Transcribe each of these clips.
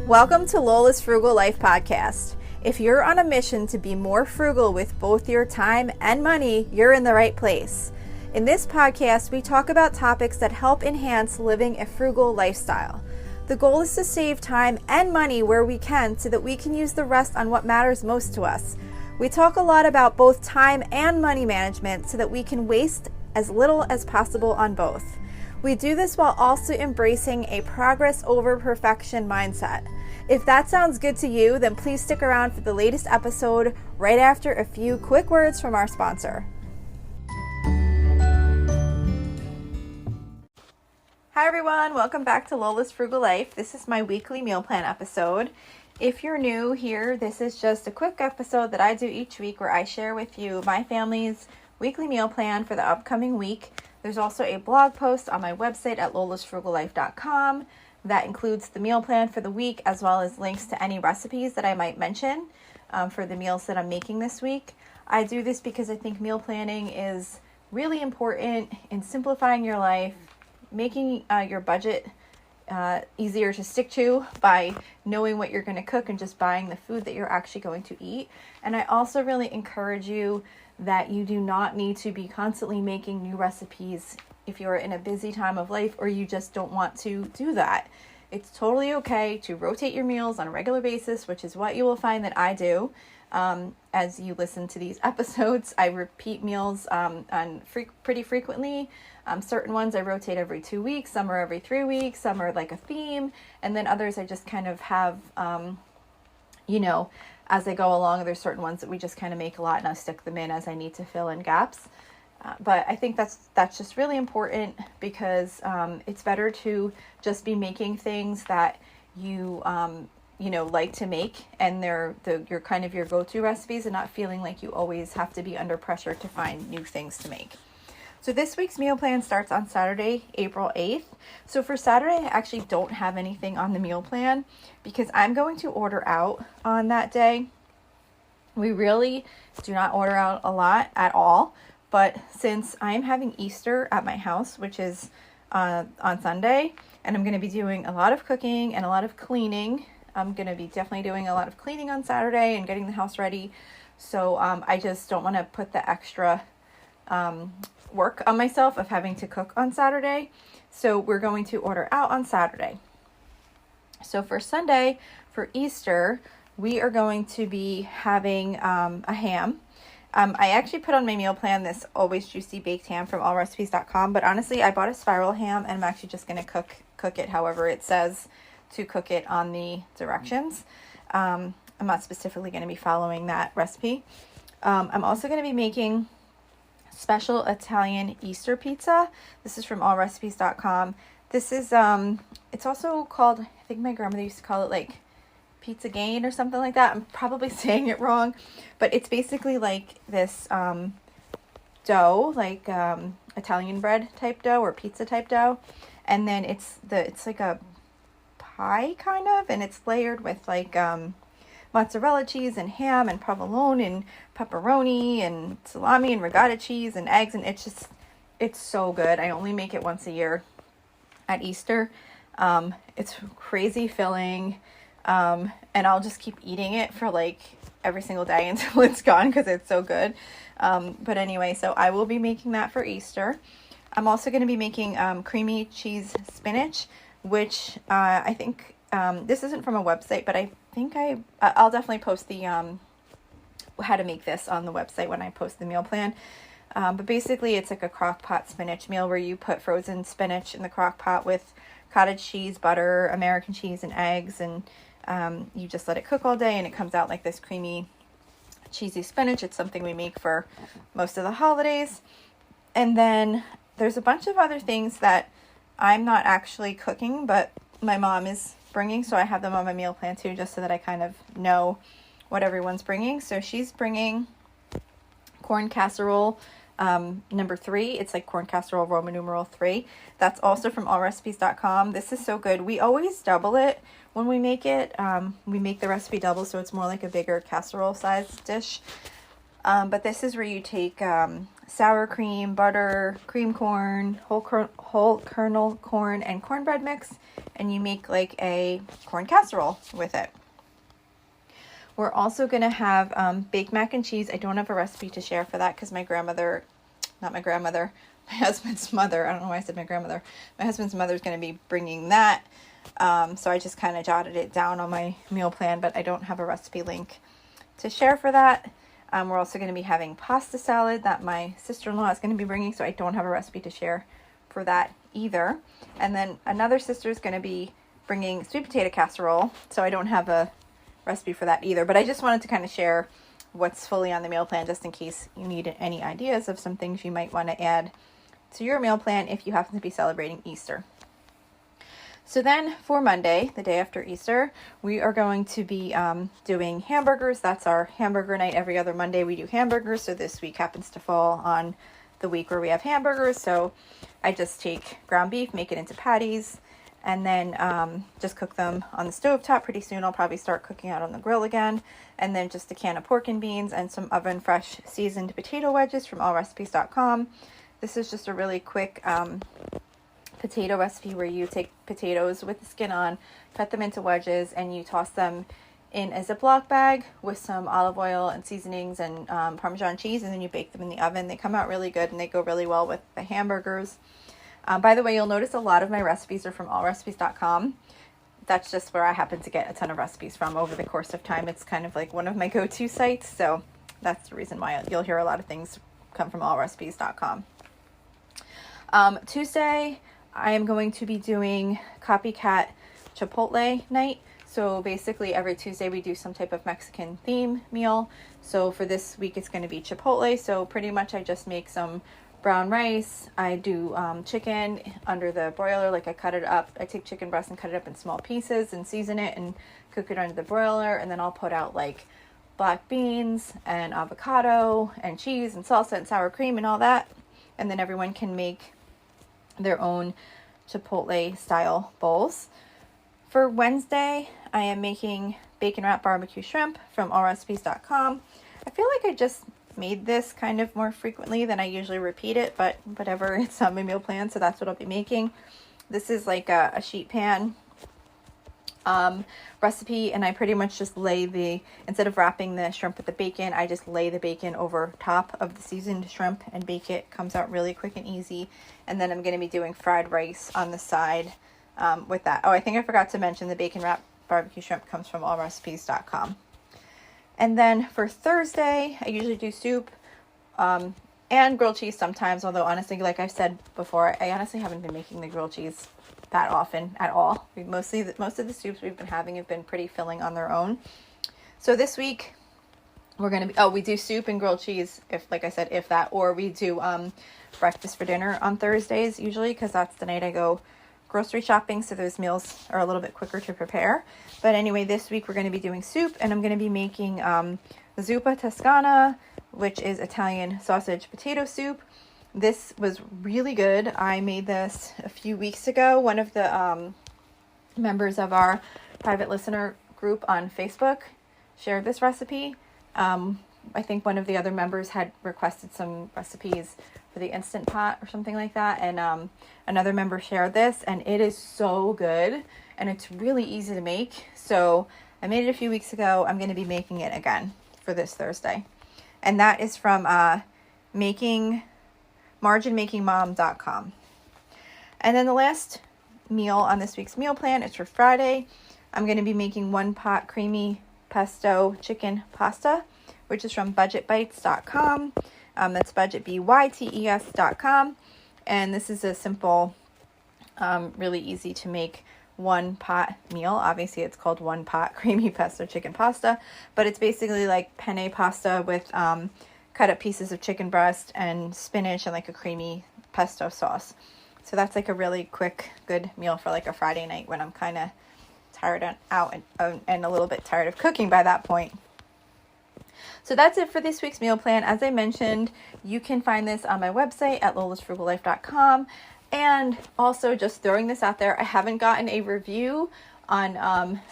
Welcome to Lola's Frugal Life Podcast. If you're on a mission to be more frugal with both your time and money, you're in the right place. In this podcast, we talk about topics that help enhance living a frugal lifestyle. The goal is to save time and money where we can so that we can use the rest on what matters most to us. We talk a lot about both time and money management so that we can waste as little as possible on both. We do this while also embracing a progress over perfection mindset. If that sounds good to you, then please stick around for the latest episode right after a few quick words from our sponsor. Hi everyone, welcome back to Lola's Frugal Life. This is my weekly meal plan episode. If you're new here, this is just a quick episode that I do each week where I share with you my family's weekly meal plan for the upcoming week. There's also a blog post on my website at lolasfrugallife.com that includes the meal plan for the week as well as links to any recipes that I might mention for the meals that I'm making this week. I do this because I think meal planning is really important in simplifying your life, making your budget easier to stick to by knowing what you're going to cook and just buying the food that you're actually going to eat. And I also really encourage you that you do not need to be constantly making new recipes if you're in a busy time of life or you just don't want to do that. It's totally okay to rotate your meals on a regular basis, which is what you will find that I do. As you listen to these episodes, I repeat meals pretty frequently. Certain ones I rotate every 2 weeks, some are every 3 weeks, some are like a theme, and then others I just kind of have, as I go along. There's certain ones that we just kind of make a lot and I stick them in as I need to fill in gaps. But I think that's just really important because it's better to just be making things that you like to make, and they're your go-to recipes, and not feeling like you always have to be under pressure to find new things to make. So this week's meal plan starts on Saturday, April 8th. So for Saturday, I actually don't have anything on the meal plan because I'm going to order out on that day. We really do not order out a lot at all, but since I'm having Easter at my house, which is on Sunday, and I'm going to be doing a lot of cooking and a lot of cleaning, I'm going to be definitely doing a lot of cleaning on Saturday and getting the house ready. So I just don't want to put the extra work on myself of having to cook on Saturday. So we're going to order out on Saturday. So for Sunday, for Easter, we are going to be having a ham. I actually put on my meal plan this always juicy baked ham from allrecipes.com, but honestly, I bought a spiral ham and I'm actually just going to cook it however it says to cook it on the directions. I'm not specifically going to be following that recipe. I'm also going to be making special Italian Easter pizza. This is from allrecipes.com. This is, it's also called, I think my grandmother used to call it like pizza gain or something like that. I'm probably saying it wrong, but it's basically like this dough, like Italian bread type dough or pizza type dough. And then it's like a pie kind of, and it's layered with like mozzarella cheese and ham and provolone and pepperoni and salami and ricotta cheese and eggs, and it's so good. I only make it once a year at Easter. It's crazy filling, and I'll just keep eating it for like every single day until it's gone because it's so good. But anyway, so I will be making that for Easter. I'm also going to be making creamy cheese spinach, which I think this isn't from a website, but I think I'll definitely post the how to make this on the website when I post the meal plan. But basically, it's like a crock pot spinach meal where you put frozen spinach in the crock pot with cottage cheese, butter, American cheese, and eggs, and you just let it cook all day, and it comes out like this creamy, cheesy spinach. It's something we make for most of the holidays. And then there's a bunch of other things that I'm not actually cooking, but my mom is bringing, so I have them on my meal plan too, just so that I kind of know what everyone's bringing. So she's bringing corn casserole number 3. It's like corn casserole Roman numeral 3. That's also from allrecipes.com. This is so good. We always double it when we make it. We make the recipe double, so it's more like a bigger casserole size dish. But this is where you take sour cream, butter, cream corn, whole kernel corn, and cornbread mix, and you make like a corn casserole with it. We're also going to have baked mac and cheese. I don't have a recipe to share for that because my husband's mother, I don't know why I said my grandmother, my husband's mother is going to be bringing that. So I just kind of jotted it down on my meal plan, but I don't have a recipe link to share for that. We're also going to be having pasta salad that my sister-in-law is going to be bringing, so I don't have a recipe to share for that either. And then another sister is going to be bringing sweet potato casserole, so I don't have a recipe for that either. But I just wanted to kind of share what's fully on the meal plan just in case you need any ideas of some things you might want to add to your meal plan if you happen to be celebrating Easter. So then for Monday, the day after Easter, we are going to be doing hamburgers. That's our hamburger night. Every other Monday we do hamburgers. So this week happens to fall on the week where we have hamburgers. So I just take ground beef, make it into patties, and then just cook them on the stovetop. Pretty soon I'll probably start cooking out on the grill again. And then just a can of pork and beans and some oven fresh seasoned potato wedges from allrecipes.com. This is just a really quick potato recipe where you take potatoes with the skin on, cut them into wedges, and you toss them in a Ziploc bag with some olive oil and seasonings and Parmesan cheese, and then you bake them in the oven. They come out really good and they go really well with the hamburgers. By the way, you'll notice a lot of my recipes are from allrecipes.com. That's just where I happen to get a ton of recipes from over the course of time. It's kind of like one of my go-to sites, so that's the reason why you'll hear a lot of things come from allrecipes.com. Tuesday, I am going to be doing copycat Chipotle night. So basically every Tuesday we do some type of Mexican theme meal. So for this week it's going to be Chipotle. So pretty much I just make some brown rice. I do chicken under the broiler. Like I cut it up. I take chicken breast and cut it up in small pieces and season it and cook it under the broiler. And then I'll put out like black beans and avocado and cheese and salsa and sour cream and all that. And then everyone can make their own Chipotle style bowls. For Wednesday, I am making bacon wrap barbecue shrimp from allrecipes.com. I feel like I just made this kind of more frequently than I usually repeat it, but whatever, it's on my meal plan, so that's what I'll be making. This is like a sheet pan recipe, and I pretty much just lay instead of wrapping the shrimp with the bacon, I just lay the bacon over top of the seasoned shrimp and bake it. Comes out really quick and easy. And then I'm going to be doing fried rice on the side with that. Oh, I think I forgot to mention the bacon wrap barbecue shrimp comes from allrecipes.com. And then for Thursday, I usually do soup and grilled cheese sometimes, although honestly, like I've said before, I honestly haven't been making the grilled cheese that often at all. Most of the soups we've been having have been pretty filling on their own. So this week we're going to be, we do soup and grilled cheese, if that, or we do breakfast for dinner on Thursdays usually, because that's the night I go grocery shopping, so those meals are a little bit quicker to prepare. But anyway, this week we're going to be doing soup, and I'm going to be making zuppa toscana, which is Italian sausage potato soup. This was really good. I made this a few weeks ago. One of the members of our private listener group on Facebook shared this recipe. I think one of the other members had requested some recipes for the Instant Pot or something like that. And another member shared this, and it is so good. And it's really easy to make. So I made it a few weeks ago. I'm going to be making it again for this Thursday. And that is from marginmakingmom.com. And then the last meal on this week's meal plan is for Friday. I'm going to be making 1-pot creamy pesto chicken pasta, which is from budgetbites.com. That's budgetbytes.com. And this is a simple, really easy to make 1-pot meal. Obviously it's called 1-pot creamy pesto chicken pasta, but it's basically like penne pasta with cut up pieces of chicken breast and spinach and like a creamy pesto sauce. So that's like a really quick, good meal for like a Friday night when I'm kind of tired out and a little bit tired of cooking by that point. So that's it for this week's meal plan. As I mentioned, you can find this on my website at lolasfrugallife.com. And also just throwing this out there, I haven't gotten a review on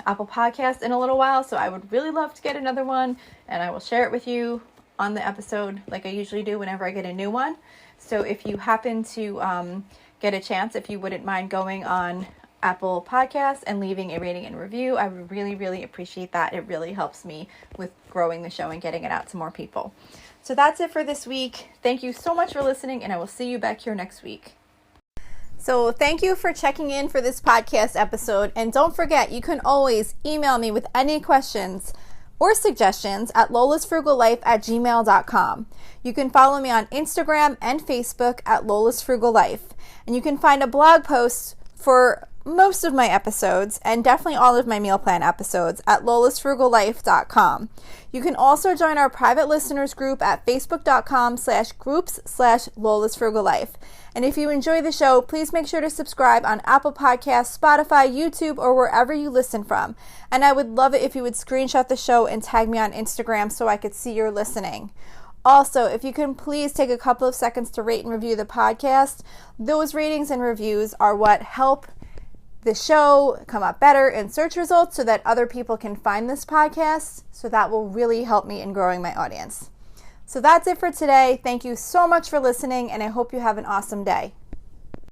Apple Podcasts in a little while, so I would really love to get another one, and I will share it with you on the episode like I usually do whenever I get a new one. So if you happen to get a chance, if you wouldn't mind going on Apple Podcasts and leaving a rating and review, I would really, really appreciate that. It really helps me with growing the show and getting it out to more people. So that's it for this week. Thank you so much for listening, and I will see you back here next week. So thank you for checking in for this podcast episode. And don't forget, you can always email me with any questions or suggestions at lolasfrugallife@gmail.com. You can follow me on Instagram and Facebook at lolasfrugallife. And you can find a blog post for most of my episodes and definitely all of my meal plan episodes at lolasfrugallife.com. You can also join our private listeners group at facebook.com/groups/lolasfrugallife. And if you enjoy the show, please make sure to subscribe on Apple Podcasts, Spotify, YouTube, or wherever you listen from. And I would love it if you would screenshot the show and tag me on Instagram so I could see you're listening. Also, if you can please take a couple of seconds to rate and review the podcast. Those ratings and reviews are what help the show come up better in search results so that other people can find this podcast. So that will really help me in growing my audience. So that's it for today. Thank you so much for listening, and I hope you have an awesome day.